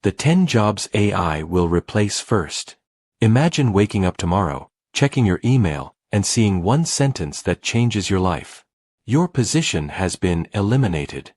The 10 jobs AI will replace first. Imagine waking up tomorrow, checking your email, and seeing one sentence that changes your life. Your position has been eliminated.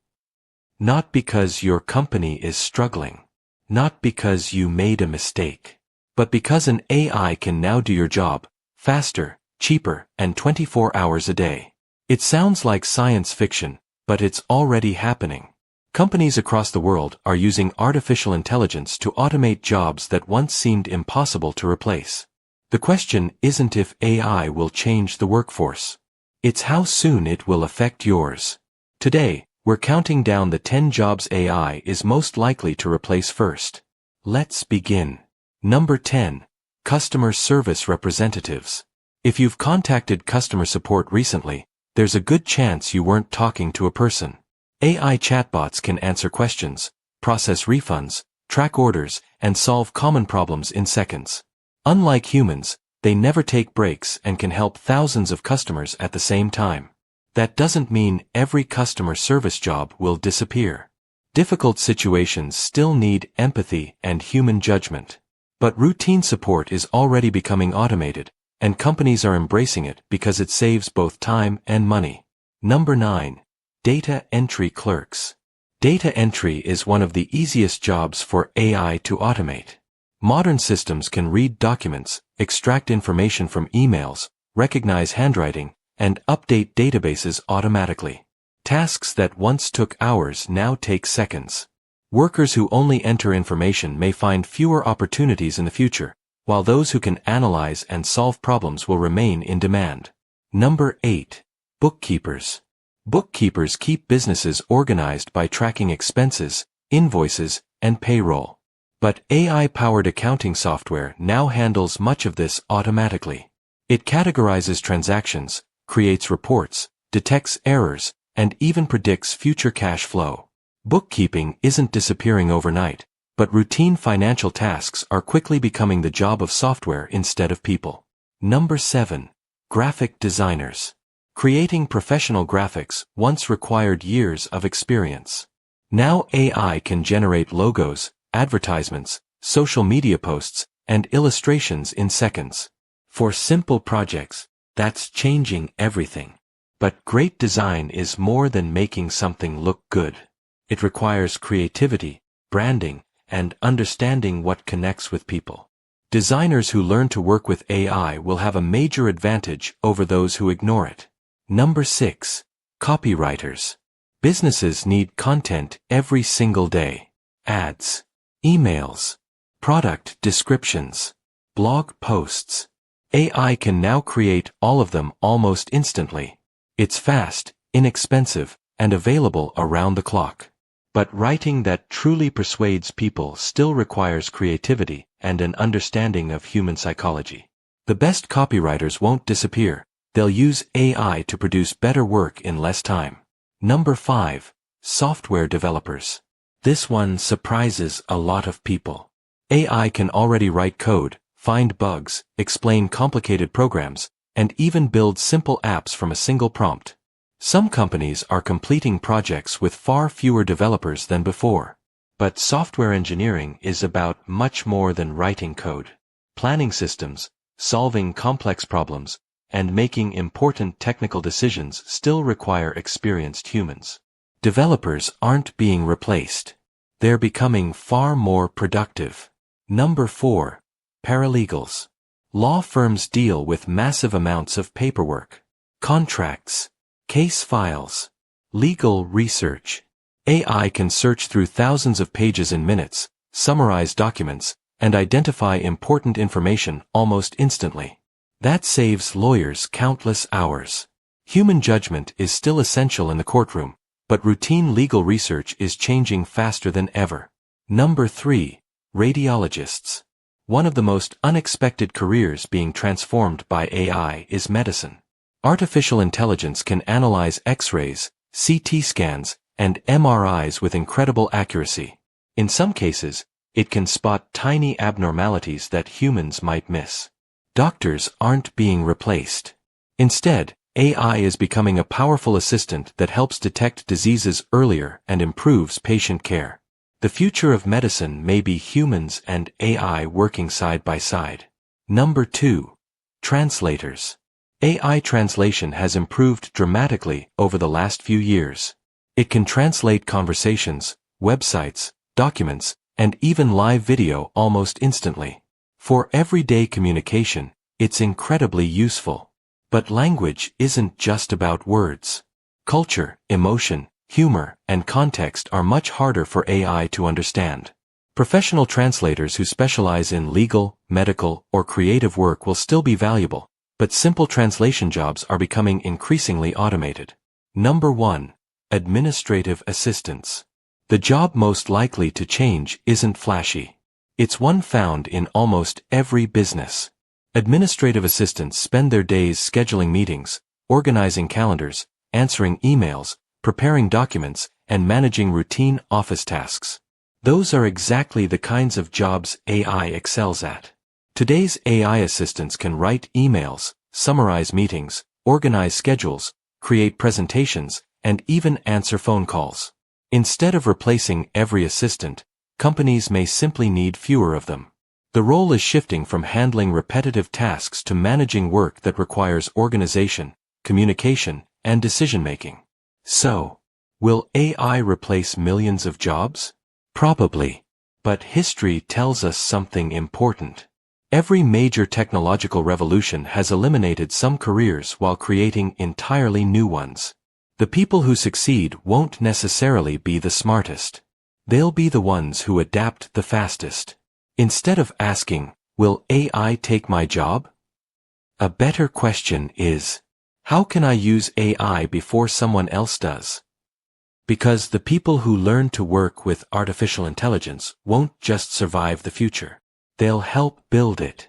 Not because your company is struggling. Not because you made a mistake. But because an AI can now do your job, faster, cheaper, and 24 hours a day. It sounds like science fiction, but it's already happening. Companies across the world are using artificial intelligence to automate jobs that once seemed impossible to replace. The question isn't if AI will change the workforce. It's how soon it will affect yours. Today, we're counting down the 10 jobs AI is most likely to replace first. Let's begin. Number 10. Customer Service Representatives. If you've contacted customer support recently, there's a good chance you weren't talking to a person. AI chatbots can answer questions, process refunds, track orders, and solve common problems in seconds. Unlike humans, they never take breaks and can help thousands of customers at the same time. That doesn't mean every customer service job will disappear. Difficult situations still need empathy and human judgment. But routine support is already becoming automated, and companies are embracing it because it saves both time and money. Number 9. Data Entry Clerks. Data entry is one of the easiest jobs for AI to automate. Modern systems can read documents, extract information from emails, recognize handwriting, and update databases automatically. Tasks that once took hours now take seconds. Workers who only enter information may find fewer opportunities in the future, while those who can analyze and solve problems will remain in demand. Number 8. Bookkeepers. Bookkeepers keep businesses organized by tracking expenses, invoices, and payroll. But AI-powered accounting software now handles much of this automatically. It categorizes transactions, creates reports, detects errors, and even predicts future cash flow. Bookkeeping isn't disappearing overnight, but routine financial tasks are quickly becoming the job of software instead of people. Number 7. Graphic designers. Creating professional graphics once required years of experience. Now AI can generate logos, advertisements, social media posts, and illustrations in seconds. For simple projects, that's changing everything. But great design is more than making something look good. It requires creativity, branding, and understanding what connects with people. Designers who learn to work with AI will have a major advantage over those who ignore it. Number 6. Copywriters. Businesses need content every single day. Ads, emails, product descriptions, blog posts. AI can now create all of them almost instantly. It's fast, inexpensive, and available around the clock. But writing that truly persuades people still requires creativity and an understanding of human psychology. The best copywriters won't disappear. They'll use AI to produce better work in less time. Number 5. Software developers. This one surprises a lot of people. AI can already write code, find bugs, explain complicated programs, and even build simple apps from a single prompt. Some companies are completing projects with far fewer developers than before. But software engineering is about much more than writing code. Planning systems, solving complex problems, and making important technical decisions still require experienced humans. Developers aren't being replaced. They're becoming far more productive. Number 4. Paralegals. Law firms deal with massive amounts of paperwork. Contracts, case files, legal research. AI can search through thousands of pages in minutes, summarize documents, and identify important information almost instantly. That saves lawyers countless hours. Human judgment is still essential in the courtroom, but routine legal research is changing faster than ever. Number 3. Radiologists. One of the most unexpected careers being transformed by AI is medicine. Artificial intelligence can analyze X-rays, CT scans, and MRIs with incredible accuracy. In some cases, it can spot tiny abnormalities that humans might miss. Doctors aren't being replaced. Instead, AI is becoming a powerful assistant that helps detect diseases earlier and improves patient care. The future of medicine may be humans and AI working side by side. Number 2. Translators. AI translation has improved dramatically over the last few years. It can translate conversations, websites, documents, and even live video almost instantly. For everyday communication, it's incredibly useful. But language isn't just about words. Culture, emotion, humor, and context are much harder for AI to understand. Professional translators who specialize in legal, medical, or creative work will still be valuable, but simple translation jobs are becoming increasingly automated. Number 1. Administrative assistants. The job most likely to change isn't flashy. It's one found in almost every business. Administrative assistants spend their days scheduling meetings, organizing calendars, answering emails, preparing documents, and managing routine office tasks. Those are exactly the kinds of jobs AI excels at. Today's AI assistants can write emails, summarize meetings, organize schedules, create presentations, and even answer phone calls. Instead of replacing every assistant, companies may simply need fewer of them. The role is shifting from handling repetitive tasks to managing work that requires organization, communication, and decision-making. So, will AI replace millions of jobs? Probably. But history tells us something important. Every major technological revolution has eliminated some careers while creating entirely new ones. The people who succeed won't necessarily be the smartest. They'll be the ones who adapt the fastest. Instead of asking, will AI take my job? A better question is, how can I use AI before someone else does? Because the people who learn to work with artificial intelligence won't just survive the future. They'll help build it.